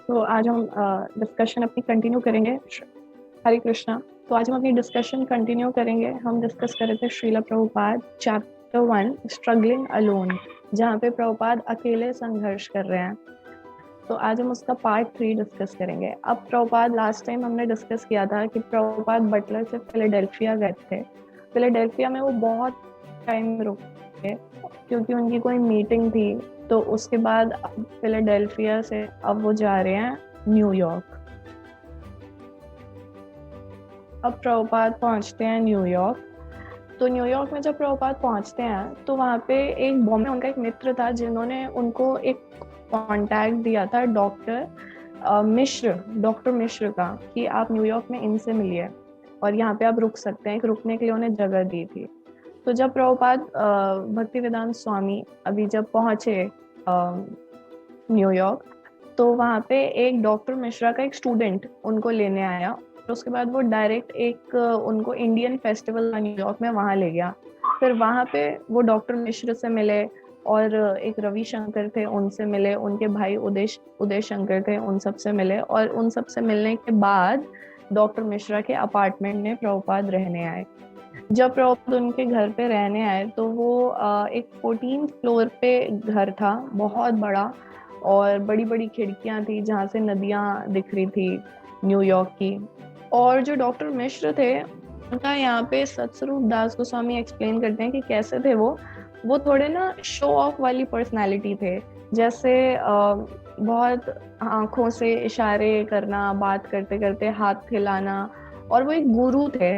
तो आज हम डिस्कशन अपनी कंटिन्यू करेंगे। हरे कृष्णा। तो आज हम अपनी डिस्कशन कंटिन्यू करेंगे। हम डिस्कस कर रहे थे Srila Prabhupada chapter 1 struggling alone, जहाँ पे प्रभुपाद अकेले संघर्ष कर रहे हैं। तो आज हम उसका पार्ट 3 डिस्कस करेंगे। अब प्रभुपाद लास्ट टाइम हमने डिस्कस किया था कि प्रभुपाद बटलर से फिलाडेल्फिया गए थे। फिलाडेल्फिया में वो बहुत टाइम रुके क्योंकि उनकी कोई मीटिंग थी। तो उसके बाद फिलाडेल्फिया से अब वो जा रहे हैं न्यूयॉर्क। अब प्रभुपाद पहुंचते हैं न्यूयॉर्क। तो न्यूयॉर्क में जब प्रभुपाद पहुंचते हैं तो वहाँ पे एक बॉम्बे उनका एक मित्र था जिन्होंने उनको एक कांटेक्ट दिया था डॉक्टर मिश्र का, कि आप न्यूयॉर्क में इनसे मिलिए और यहाँ पे आप रुक सकते हैं। रुकने के लिए उन्हें जगह दी थी। तो जब प्रभुपाद भक्तिवेदांत स्वामी अभी जब पहुंचे न्यूयॉर्क, तो वहाँ पे एक डॉक्टर मिश्रा का एक स्टूडेंट उनको लेने आया। तो उसके बाद वो डायरेक्ट एक उनको इंडियन फेस्टिवल न्यूयॉर्क में वहाँ ले गया। फिर वहाँ पे वो डॉक्टर मिश्र से मिले और एक रवि शंकर थे उनसे मिले, उनके भाई उदय शंकर थे उन सब से मिले। और उन सब से मिलने के बाद डॉक्टर मिश्रा के अपार्टमेंट में प्रभुपाद रहने आए। जब प्रभुपाद उनके घर पे रहने आए तो वो एक 14th फ्लोर पे घर था, बहुत बड़ा, और बड़ी बड़ी खिड़कियां थी जहाँ से नदियां दिख रही थी न्यूयॉर्क की। और जो डॉक्टर मिश्र थे उनका यहाँ पे सतस्वरूप दास गोस्वामी एक्सप्लेन करते हैं कि कैसे थे वो थोड़े ना शो ऑफ वाली पर्सनालिटी थे। जैसे बहुत आंखों से इशारे करना, बात करते करते हाथ हिलाना। और वो एक गुरु थे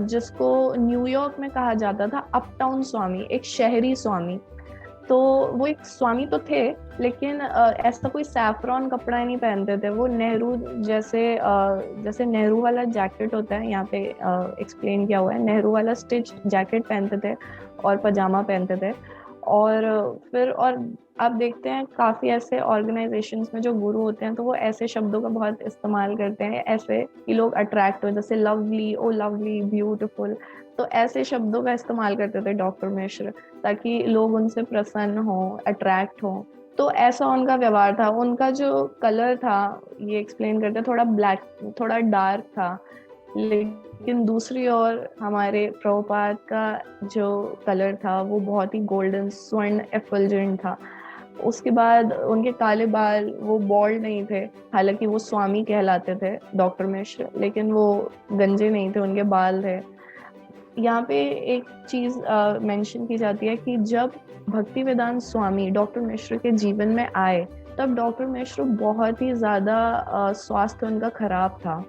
जिसको न्यूयॉर्क में कहा जाता था अपटाउन स्वामी, एक शहरी स्वामी। तो वो एक स्वामी तो थे, लेकिन ऐसा कोई सैफरॉन कपड़ा नहीं पहनते थे। वो नेहरू जैसे नेहरू वाला जैकेट होता है, यहाँ पे एक्सप्लेन किया हुआ है, नेहरू वाला स्टिच जैकेट पहनते थे और पजामा पहनते थे। और फिर आप देखते हैं काफी ऐसे ऑर्गेनाइजेशंस में जो गुरु होते हैं तो वो ऐसे शब्दों का बहुत इस्तेमाल करते हैं ऐसे कि लोग अट्रैक्ट हो, जैसे लवली, ओ लवली, ब्यूटीफुल। तो ऐसे शब्दों का इस्तेमाल करते थे डॉक्टर मिश्र, ताकि लोग उनसे प्रसन्न हो, अट्रैक्ट हो। तो ऐसा उनका व्यवहार था। उनका जो कलर था, ये एक्सप्लेन करते, थोड़ा ब्लैक, थोड़ा डार्क था। लेकिन दूसरी ओर हमारे प्रभुपाद का जो कलर था वो बहुत ही गोल्डन, स्वर्ण एफल्जेंट था। उसके बाद उनके काले बाल, वो बॉल्ड नहीं थे। हालांकि वो स्वामी कहलाते थे डॉक्टर मिश्र, लेकिन वो गंजे नहीं थे, उनके बाल थे। यहाँ पे एक चीज मेंशन की जाती है कि जब भक्तिवेदांत स्वामी डॉक्टर मिश्र के जीवन में आए तब डॉक्टर मिश्र बहुत ही ज्यादा स्वास्थ्य उनका खराब था।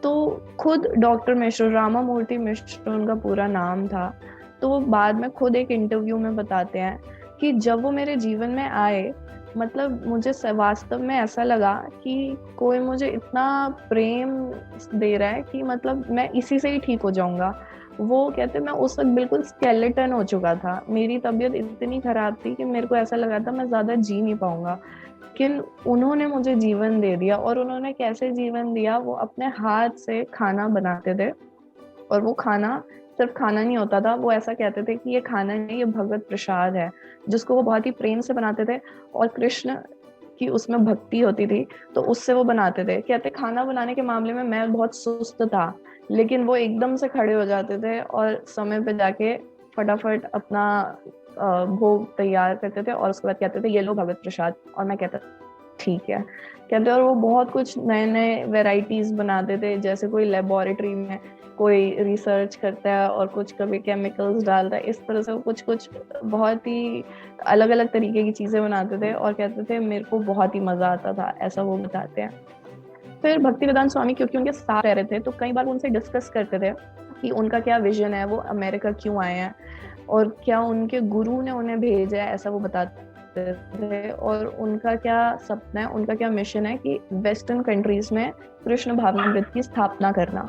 तो खुद डॉक्टर मिश्र, रामामूर्ति मिश्र उनका पूरा नाम था, तो वो बाद में खुद एक इंटरव्यू में बताते हैं कि जब वो मेरे जीवन में आए, मतलब मुझे वास्तव में ऐसा लगा कि कोई मुझे इतना प्रेम दे रहा है कि मतलब मैं इसी से ही ठीक हो जाऊंगा। वो कहते मैं उस वक्त बिल्कुल स्केलेटन हो चुका था, मेरी तबीयत इतनी खराब थी कि मेरे को ऐसा लगा था मैं ज्यादा जी नहीं पाऊंगा। लेकिन उन्होंने मुझे जीवन दे दिया। और उन्होंने कैसे जीवन दिया, वो अपने हाथ से खाना बनाते थे। और वो खाना सिर्फ खाना नहीं होता था, वो ऐसा कहते थे कि ये खाना नहीं, ये भगवत प्रसाद है, जिसको वो बहुत ही प्रेम से बनाते थे। और कृष्ण की उसमें भक्ति होती थी तो उससे वो बनाते थे। कहते खाना बनाने के मामले में मैं बहुत सुस्त था, लेकिन वो एकदम से खड़े हो जाते थे और समय पे जाके फटाफट अपना भोग तैयार करते थे और उसके बाद कहते थे ये लो भगवत प्रसाद। और मैं कहता ठीक है, कहते। और वो बहुत कुछ नए नए वेराइटीज बनाते थे, जैसे कोई लेबोरेटरी में कोई रिसर्च करता है और कुछ कभी केमिकल्स डालता है, इस तरह से वो कुछ कुछ बहुत ही अलग अलग तरीके की चीजें बनाते थे। और कहते थे मेरे को बहुत ही मजा आता था, ऐसा वो बताते हैं। फिर भक्तिवेदांत स्वामी क्योंकि उनके साथ रह रहे थे तो कई बार उनसे डिस्कस करते थे कि उनका क्या विजन है, वो अमेरिका क्यों आए हैं और क्या उनके गुरु ने उन्हें भेजा है, ऐसा वो बताते थे। और उनका क्या सपना है, उनका क्या मिशन है कि वेस्टर्न कंट्रीज में कृष्ण भावनामृत की स्थापना करना।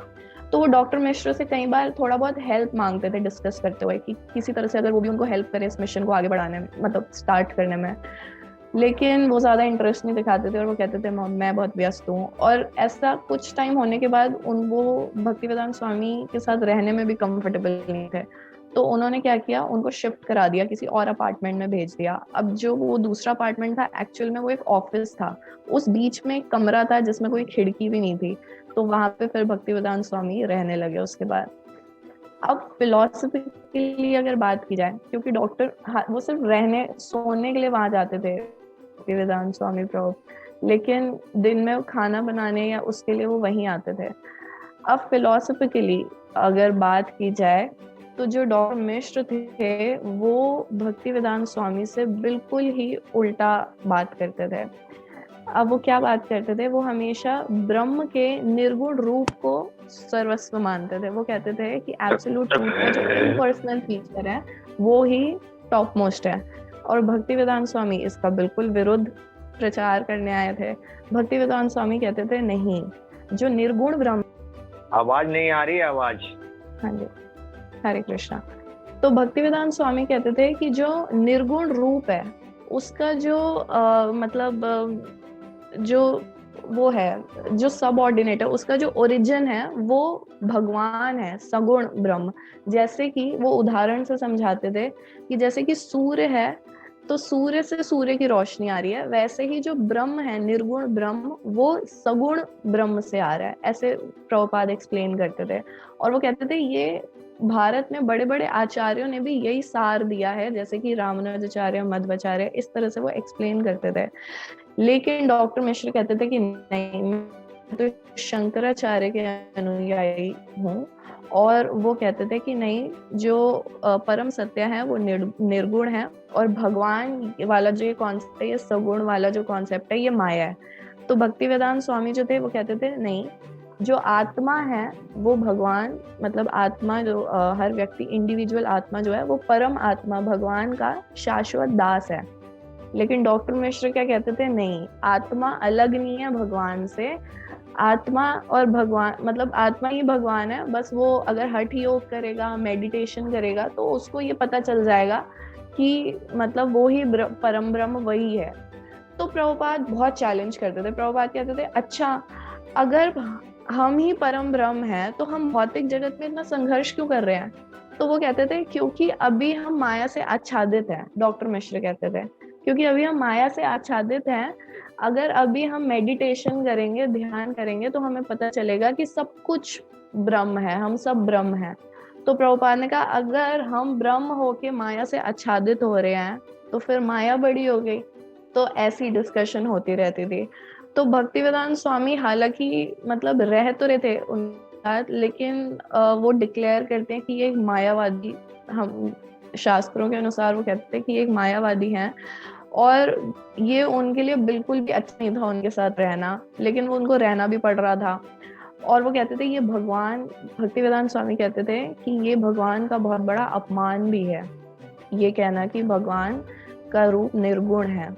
तो वो डॉक्टर मिश्र से कई बार थोड़ा बहुत हेल्प मांगते थे डिस्कस करते हुए कि किसी तरह से अगर वो भी उनको हेल्प करे इस मिशन को आगे बढ़ाने में, मतलब स्टार्ट करने में। लेकिन वो ज्यादा इंटरेस्ट नहीं दिखाते थे और वो कहते थे मैं बहुत व्यस्त हूँ। और ऐसा कुछ टाइम होने के बाद वो भक्तिवेदांत स्वामी के साथ रहने में भी कंफर्टेबल नहीं थे। तो उन्होंने क्या किया, उनको शिफ्ट करा दिया, किसी और अपार्टमेंट में भेज दिया। अब जो वो दूसरा अपार्टमेंट था एक्चुअल में वो एक ऑफिस था, उस बीच में एक कमरा था जिसमें कोई खिड़की भी नहीं थी, तो वहां पे फिर भक्तिवेदांत स्वामी रहने लगे उसके बाद। अब फिलोसफी के लिए अगर बात की जाए, क्योंकि डॉक्टर वो सिर्फ रहने सोने के लिए वहां जाते थे भक्तिवेदांत स्वामी प्रभु, लेकिन दिन में खाना बनाने या उसके लिए वो वहीं आते थे। अब फिलोसफिकली अगर बात की जाए तो जो डॉक्टर मिश्र थे वो भक्ति वेदांत स्वामी से बिल्कुल ही उल्टा बात करते थे। अब वो क्या बात करते थे, वो हमेशा ब्रह्म के निर्गुण रूप को सर्वस्व मानते थे। वो कहते थे कि एब्सोल्यूट ट्रूथ का जो इम्पर्सनल फीचर है वो ही टॉप मोस्ट है। और भक्ति वेदांत स्वामी इसका बिल्कुल विरुद्ध प्रचार करने आए थे। भक्ति वेदांत स्वामी कहते थे नहीं, जो निर्गुण ब्रह्म। आवाज नहीं आ रही है, आवाज। हाँ जी, हरे कृष्णा। तो भक्ति वेदांत स्वामी कहते थे कि जो निर्गुण रूप है उसका जो जो वो है, जो सबऑर्डिनेट है, उसका जो ओरिजिन है वो भगवान है, सगुण ब्रह्म। जैसे कि वो उदाहरण से समझाते थे कि जैसे कि सूर्य है तो सूर्य से सूर्य की रोशनी आ रही है, वैसे ही जो ब्रह्म है, निर्गुण ब्रह्म, वो सगुण ब्रह्म से आ रहा है। ऐसे प्रभुपाद एक्सप्लेन करते थे। और वो कहते थे ये भारत में बड़े बड़े आचार्यों ने भी यही सार दिया है, जैसे कि रामानुजाचार्य, मध्वाचार्य, इस तरह से वो एक्सप्लेन करते थे। लेकिन डॉक्टर मिश्र कहते थे कि नहीं, मैं तो शंकराचार्य के अनुयायी हूँ। और वो कहते थे कि नहीं, जो परम सत्य है वो निर्गुण है, और भगवान वाला जो ये कॉन्सेप्ट है, ये सगुण वाला जो कॉन्सेप्ट है, ये माया है। तो भक्ति वेदांत स्वामी जो थे वो कहते थे नहीं, जो आत्मा है वो भगवान, मतलब आत्मा जो हर व्यक्ति इंडिविजुअल आत्मा जो है वो परम आत्मा भगवान का शाश्वत दास है। लेकिन डॉक्टर मिश्र क्या कहते थे, नहीं, आत्मा अलग नहीं है भगवान से, आत्मा और भगवान, मतलब आत्मा ही भगवान है। बस वो अगर हठ योग करेगा, मेडिटेशन करेगा, तो उसको ये पता चल जाएगा कि मतलब वो ही परम ब्रह्म वही है। तो प्रभुपाद बहुत चैलेंज करते थे। प्रभुपाद कहते थे अच्छा, अगर हम ही परम ब्रह्म हैं तो हम भौतिक जगत में इतना संघर्ष क्यों कर रहे हैं? तो वो कहते थे क्योंकि अभी हम माया से आच्छादित हैं। डॉक्टर मिश्र कहते थे क्योंकि अभी हम माया से आच्छादित हैं, अगर अभी हम मेडिटेशन करेंगे, ध्यान करेंगे, तो हमें पता चलेगा कि सब कुछ ब्रह्म है, हम सब ब्रह्म हैं। तो प्रभुपाद ने कहा अगर हम ब्रह्म होके माया से आच्छादित हो रहे हैं तो फिर माया बड़ी हो गई। तो ऐसी डिस्कशन होती रहती थी। तो भक्ति वेदांत स्वामी हालांकि मतलब रह तो रहे थे उनका, लेकिन वो डिक्लेयर करते हैं कि ये एक मायावादी, हम शास्त्रों के अनुसार वो कहते हैं कि एक मायावादी हैं। और ये उनके लिए बिल्कुल भी अच्छा नहीं था उनके साथ रहना, लेकिन वो उनको रहना भी पड़ रहा था। और वो कहते थे ये भगवान, भक्ति वेदांत स्वामी कहते थे कि ये भगवान का बहुत बड़ा अपमान भी है, ये कहना कि भगवान का रूप निर्गुण है।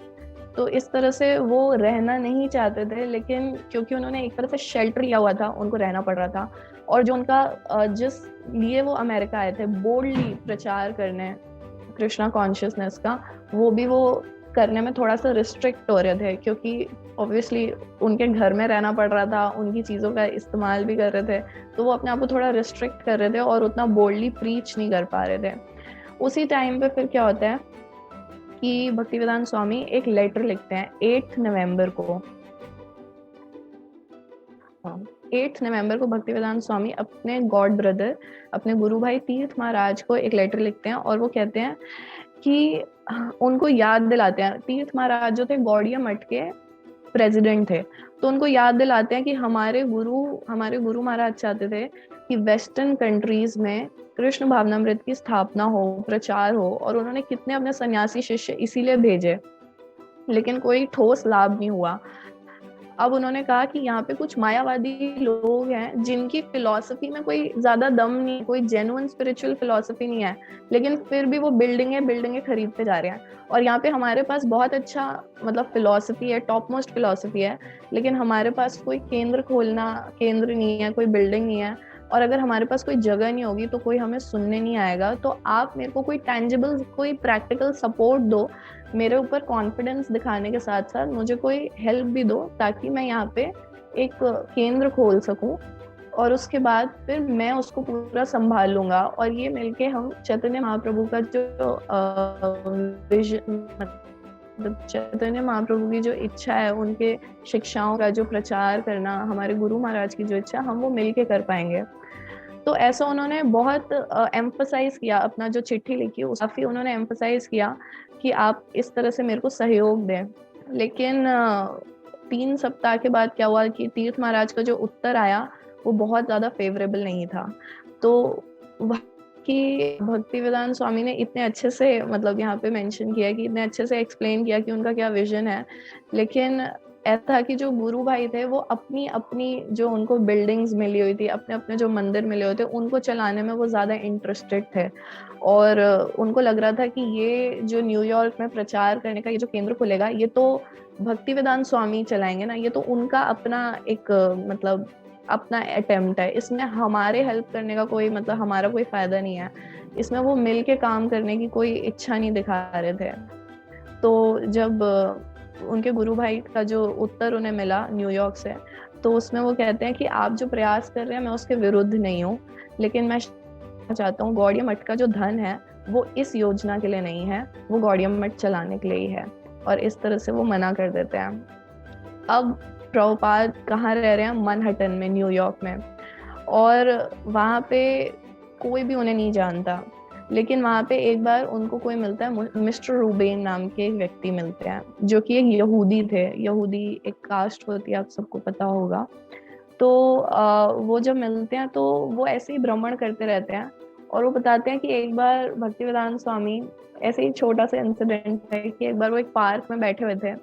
तो इस तरह से वो रहना नहीं चाहते थे, लेकिन क्योंकि उन्होंने एक तरह से शेल्टर लिया हुआ था, उनको रहना पड़ रहा था। और जो उनका जिस लिए वो अमेरिका आए थे बोल्डली प्रचार करने कृष्णा कॉन्शियसनेस का, वो भी वो करने में थोड़ा सा रिस्ट्रिक्ट हो रहे थे, क्योंकि ऑब्वियसली उनके घर में रहना पड़ रहा था, उनकी चीज़ों का इस्तेमाल भी कर रहे थे, तो वो अपने आप को थोड़ा रिस्ट्रिक्ट कर रहे थे और उतना बोल्डली प्रीच नहीं कर पा रहे थे। उसी टाइम पे फिर क्या होता है कि भक्तिवेदांत स्वामी एक लेटर लिखते हैं 8 नवंबर को। 8 नवंबर को भक्तिवेदांत स्वामी अपने गॉड ब्रदर, अपने गुरु भाई तीर्थ महाराज को एक लेटर लिखते हैं, और वो कहते हैं कि उनको याद दिलाते हैं, तीर्थ महाराज जो थे गौड़िया मठ के प्रेसिडेंट थे, तो उनको याद दिलाते हैं कि हमारे गुरु महाराज चाहते थे कि वेस्टर्न कंट्रीज में कृष्ण भावनामृत की स्थापना हो, प्रचार हो, और उन्होंने कितने अपने सन्यासी शिष्य इसीलिए भेजे, लेकिन कोई ठोस लाभ नहीं हुआ। अब उन्होंने कहा कि यहाँ पे कुछ मायावादी लोग हैं जिनकी फिलॉसफी में कोई ज्यादा दम नहीं, कोई जेन्युइन स्पिरिचुअल फिलॉसफी नहीं है, लेकिन फिर भी वो बिल्डिंगे खरीदते जा रहे हैं। और यहाँ पे हमारे पास बहुत अच्छा मतलब फिलॉसफी है, टॉप मोस्ट फिलॉसफी है, लेकिन हमारे पास कोई केंद्र नहीं है, कोई बिल्डिंग नहीं है, और अगर हमारे पास कोई जगह नहीं होगी तो कोई हमें सुनने नहीं आएगा। तो आप मेरे को कोई टेंजिबल, कोई प्रैक्टिकल सपोर्ट दो, मेरे ऊपर कॉन्फिडेंस दिखाने के साथ साथ मुझे कोई हेल्प भी दो, ताकि मैं यहाँ पे एक केंद्र खोल सकूं और उसके बाद फिर मैं उसको पूरा संभाल लूंगा, और ये मिलके हम चैतन्य महाप्रभु का जो विजन, मतलब चैतन्य महाप्रभु की जो इच्छा है, उनके शिक्षाओं का जो प्रचार करना, हमारे गुरु महाराज की जो इच्छा, हम वो मिलके कर पाएंगे। तो ऐसा उन्होंने बहुत एम्फसाइज किया, अपना जो चिट्ठी लिखी काफी उन्होंने एम्फसाइज किया कि आप इस तरह से मेरे को सहयोग दें। लेकिन 3 सप्ताह के बाद क्या हुआ कि तीर्थ महाराज का जो उत्तर आया वो बहुत ज्यादा फेवरेबल नहीं था। तो कि भक्ति वेदांत स्वामी ने इतने अच्छे से, मतलब यहाँ पे मेंशन किया कि इतने अच्छे से एक्सप्लेन किया कि उनका क्या विजन है, लेकिन ऐसा था कि जो गुरु भाई थे वो अपनी अपनी जो उनको बिल्डिंग्स मिली हुई थी, अपने अपने जो मंदिर मिले हुए थे, उनको चलाने में वो ज्यादा इंटरेस्टेड थे। और उनको लग रहा था कि ये जो न्यूयॉर्क में प्रचार करने का ये जो केंद्र खुलेगा, ये तो भक्ति वेदांत स्वामी चलाएंगे ना, ये तो उनका अपना एक मतलब अपना अटेम्प्ट है, इसमें हमारे हेल्प करने का कोई मतलब हमारा कोई फायदा नहीं है, इसमें वो मिल के काम करने की कोई इच्छा नहीं दिखा रहे थे। तो जब उनके गुरु भाई का जो उत्तर उन्हें मिला न्यूयॉर्क से, तो उसमें वो कहते हैं कि आप जो प्रयास कर रहे हैं मैं उसके विरुद्ध नहीं हूँ, लेकिन मैं चाहता हूँ गौड़िया मठ का जो धन है वो इस योजना के लिए नहीं है, वो गौड़िया मठ चलाने के लिए ही है। और इस तरह से वो मना कर देते हैं। अब प्रभुपाद कहाँ रह रहे हैं? मनहट्टन में, न्यूयॉर्क में। और वहाँ पे कोई भी उन्हें नहीं जानता, लेकिन वहाँ पे एक बार उनको कोई मिलता है, मिस्टर रूबेन नाम के एक व्यक्ति मिलते हैं, जो कि एक यहूदी थे। यहूदी एक कास्ट होती है, आप सबको पता होगा। तो वो जब मिलते हैं तो वो ऐसे ही भ्रमण करते रहते हैं, और वो बताते हैं कि एक बार भक्ति वेदांत स्वामी, ऐसे ही छोटा सा इंसिडेंट है कि एक बार वो एक पार्क में बैठे हुए थे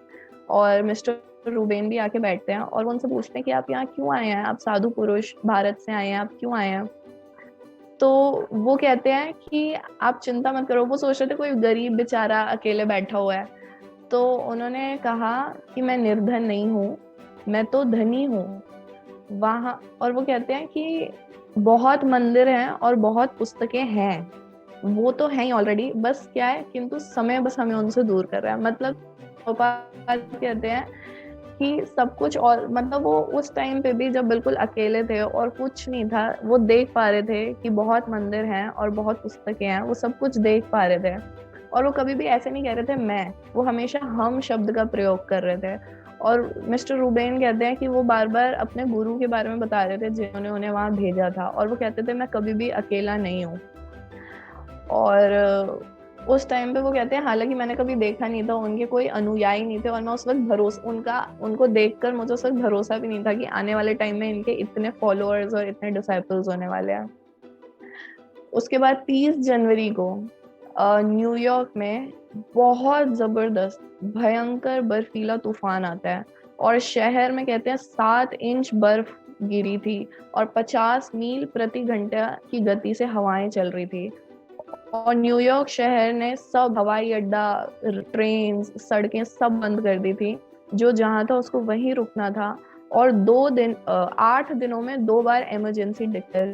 और मिस्टर रूबेन भी आके बैठते हैं, और वो उनसे पूछते हैं कि आप यहाँ क्यों आए हैं, आप साधु पुरुष भारत से आए हैं, आप क्यों आए हैं? तो वो कहते हैं कि आप चिंता मत करो, वो सोच रहे थे कोई गरीब बेचारा अकेले बैठा हुआ है। तो उन्होंने कहा कि मैं निर्धन नहीं हूँ, मैं तो धनी हूँ वहाँ। और वो कहते हैं कि बहुत मंदिर हैं और बहुत पुस्तकें हैं, वो तो है ही ऑलरेडी, बस क्या है, किंतु समय बस हमें उनसे दूर कर रहा है। मतलब कहते हैं कि सब कुछ, और मतलब वो उस टाइम पे भी जब बिल्कुल अकेले थे और कुछ नहीं था, वो देख पा रहे थे कि बहुत मंदिर हैं और बहुत पुस्तकें हैं, वो सब कुछ देख पा रहे थे। और वो कभी भी ऐसे नहीं कह रहे थे मैं, वो हमेशा हम शब्द का प्रयोग कर रहे थे। और मिस्टर रूबेन कहते हैं कि वो बार बार अपने गुरु के बारे में बता रहे थे जिन्होंने उन्हें वहां भेजा था, और वो कहते थे मैं कभी भी अकेला नहीं हूँ। और उस टाइम पे वो कहते हैं हालांकि मैंने कभी देखा नहीं था, उनके कोई अनुयायी नहीं थे, और मैं उस वक्त भरोसा उनको देखकर मुझे उस वक्त भरोसा भी नहीं था कि आने वाले टाइम में इनके इतने फॉलोअर्स और इतने डिसाइपल्स होने वाले हैं। उसके बाद 30 जनवरी को न्यूयॉर्क में बहुत जबरदस्त भयंकर बर्फीला तूफान आता है, और शहर में कहते हैं 7 इंच बर्फ गिरी थी, और 50 मील प्रति घंटा की गति से हवाएं चल रही थी। और न्यूयॉर्क शहर ने सब हवाई अड्डा, ट्रेन, सड़कें सब बंद कर दी थी, जो जहां था उसको वहीं रुकना था। और 8 दिनों में 2 बार इमरजेंसी डिक्लेयर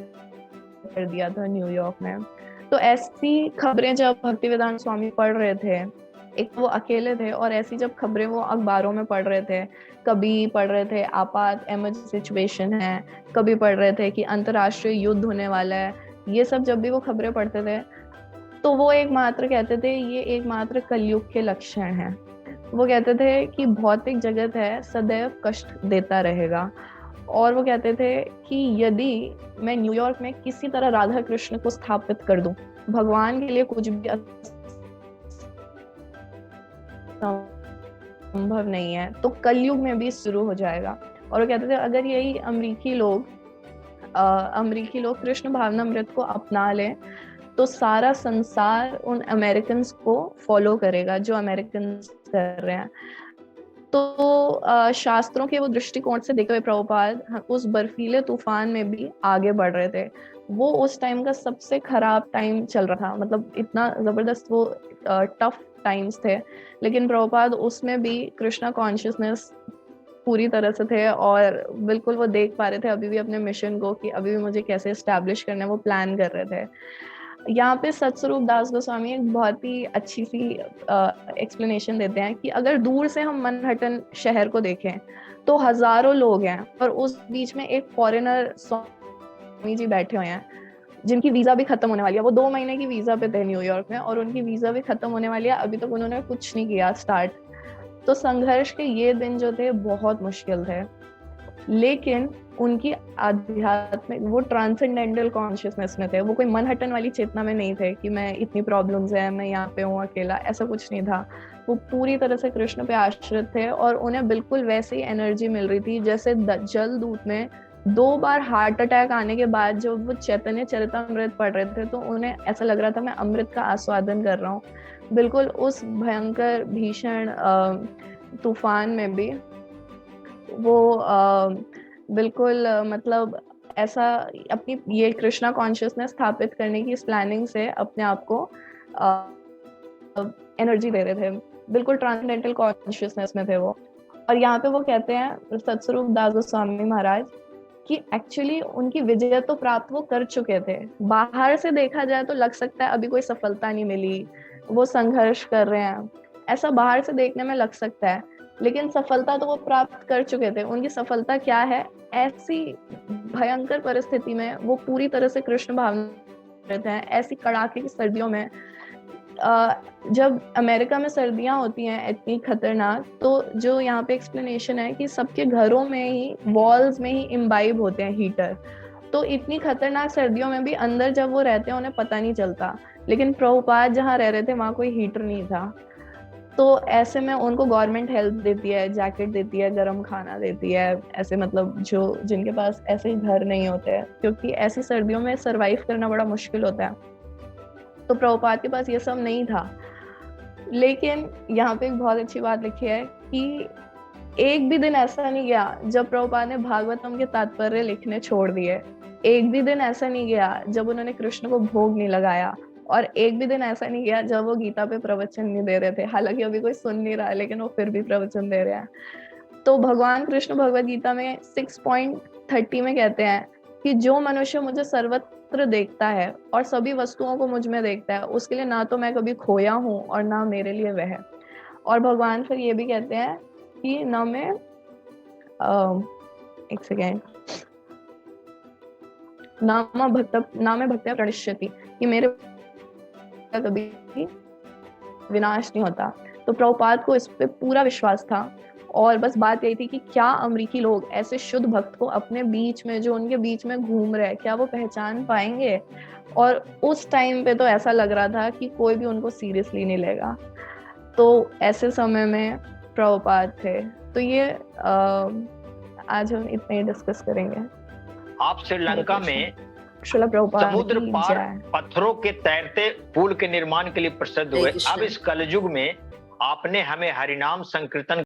कर दिया था न्यूयॉर्क में। तो ऐसी खबरें जब भक्ति वेदांत स्वामी पढ़ रहे थे, एक वो अकेले थे, और ऐसी जब खबरें वो अखबारों में पढ़ रहे थे, कभी पढ़ रहे थे आपात इमरजेंसी सिचुएशन है, कभी पढ़ रहे थे कि अंतरराष्ट्रीय युद्ध होने वाला है, ये सब जब भी वो खबरें पढ़ते थे तो वो एकमात्र कहते थे ये एकमात्र कलयुग के लक्षण हैं। वो कहते थे कि भौतिक जगत है सदैव कष्ट देता रहेगा। और वो कहते थे कि यदि मैं न्यूयॉर्क में किसी तरह राधा कृष्ण को स्थापित कर दूं, भगवान के लिए कुछ भी संभव नहीं है, तो कलयुग में भी शुरू हो जाएगा। और वो कहते थे अगर यही अमेरिकी लोग कृष्ण भावनामृत को अपना लें तो सारा संसार उन अमेरिकन को फॉलो करेगा जो अमेरिकन कर रहे हैं। तो शास्त्रों के वो दृष्टिकोण से देखते हुए प्रभुपाद उस बर्फीले तूफान में भी आगे बढ़ रहे थे। वो उस टाइम का सबसे खराब टाइम चल रहा था, मतलब इतना जबरदस्त वो टफ टाइम्स थे, लेकिन प्रभुपाद उसमें भी कृष्णा कॉन्शियसनेस पूरी तरह से थे, और बिल्कुल वो देख पा रहे थे अभी भी अपने मिशन को कि अभी भी मुझे कैसे एस्टैब्लिश करना है, वो प्लान कर रहे थे। यहाँ पे सतस्वरूप दास गोस्वामी एक बहुत ही अच्छी सी एक्सप्लेनेशन देते हैं कि अगर दूर से हम मनहट्टन शहर को देखें तो हजारों लोग हैं, और उस बीच में एक फॉरेनर स्वामी जी बैठे हुए हैं जिनकी वीजा भी खत्म होने वाली है। वो 2 महीने की वीजा पे थे न्यूयॉर्क में और उनकी वीजा भी खत्म होने वाली है, अभी तक उन्होंने कुछ नहीं किया स्टार्ट। तो संघर्ष के ये दिन जो थे बहुत मुश्किल थे, लेकिन उनकी आध्यात्मिक वो ट्रांसेंडेंटल कॉन्शियसनेस में थे। वो कोई मनहट्टन वाली चेतना में नहीं थे कि मैं इतनी प्रॉब्लम्स है, मैं यहाँ पे हूँ अकेला, ऐसा कुछ नहीं था। वो पूरी तरह से कृष्ण पे आश्रित थे और उन्हें बिल्कुल वैसे ही एनर्जी मिल रही थी जैसे जल दूत में 2 बार हार्ट अटैक आने के बाद जब वो चैतन्य चरितमृत पढ़ रहे थे तो उन्हें ऐसा लग रहा था मैं अमृत का आस्वादन कर रहा हूँ। बिल्कुल उस भयंकर भीषण तूफान में भी वो बिल्कुल मतलब ऐसा अपनी ये कृष्णा कॉन्शियसनेस स्थापित करने की इस प्लानिंग से अपने आप को एनर्जी दे रहे थे। बिल्कुल ट्रांसेंडेंटल कॉन्शियसनेस में थे वो। और यहाँ पे वो कहते हैं सत्स्वरूप दास गोस्वामी महाराज कि एक्चुअली उनकी विजय तो प्राप्त वो कर चुके थे। बाहर से देखा जाए तो लग सकता है अभी कोई सफलता नहीं मिली, वो संघर्ष कर रहे हैं, ऐसा बाहर से देखने में लग सकता है, लेकिन सफलता तो वो प्राप्त कर चुके थे। उनकी सफलता क्या है, ऐसी भयंकर परिस्थिति में वो पूरी तरह से कृष्ण भावना रहते हैं। ऐसी कड़ाके की सर्दियों में जब अमेरिका में सर्दियां होती हैं इतनी खतरनाक, तो जो यहाँ पे एक्सप्लेनेशन है कि सबके घरों में ही वॉल्स में ही इम्बाइब होते हैं हीटर। तो इतनी खतरनाक सर्दियों में भी अंदर जब वो रहते हैं उन्हें पता नहीं चलता, लेकिन प्रभुपाद जहाँ रह रहे थे वहाँ कोई हीटर नहीं था। तो ऐसे में उनको गवर्नमेंट हेल्प देती है, जैकेट देती है, गर्म खाना देती है, ऐसे मतलब जो जिनके पास ऐसे घर नहीं होते हैं, क्योंकि ऐसी सर्दियों में सरवाइव करना बड़ा मुश्किल होता है। तो प्रभुपाद के पास ये सब नहीं था। लेकिन यहाँ पे एक बहुत अच्छी बात लिखी है कि एक भी दिन ऐसा नहीं गया जब प्रभुपाद ने भागवतम के तात्पर्य लिखने छोड़ दिए। एक भी दिन ऐसा नहीं गया जब उन्होंने कृष्ण को भोग नहीं लगाया, और एक भी दिन ऐसा नहीं गया जब वो गीता पे प्रवचन नहीं दे रहे थे। हालांकि अभी कोई सुन नहीं रहा है, लेकिन वो फिर भी प्रवचन दे रहे हैं। तो भगवान कृष्ण भगवद गीता में 6.30 में कहते हैं कि जो मनुष्य मुझे सर्वत्र देखता है और सभी वस्तुओं को मुझ में देखता है, उसके लिए ना तो मैं कभी खोया हूँ और ना मेरे लिए वह। और भगवान फिर ये भी कहते हैं कि ना मैं एक सेकेंड ना मैं भक्त्या प्रणश्यति, कि मेरे कभी विनाश नहीं होता। तो प्रभुपाद को इस पे पूरा विश्वास था, और बस बात यही थी कि क्या अमरीकी लोग ऐसे शुद्ध भक्त को अपने बीच में, जो उनके बीच में घूम रहे हैं, क्या वो पहचान पाएंगे। और उस टाइम पे तो ऐसा लग रहा था कि कोई भी उनको सीरियसली नहीं लेगा। तो ऐसे समय में प्रभुपाद थे। तो ये आज हम इतने ही डिस्कस करेंगे। आप श्रीलंका में समुद्र पार पत्थरों के तैरते पुल के निर्माण के लिए प्रसिद्ध हुए। अब इस कलयुग में आपने हमें हरिनाम संकीर्तन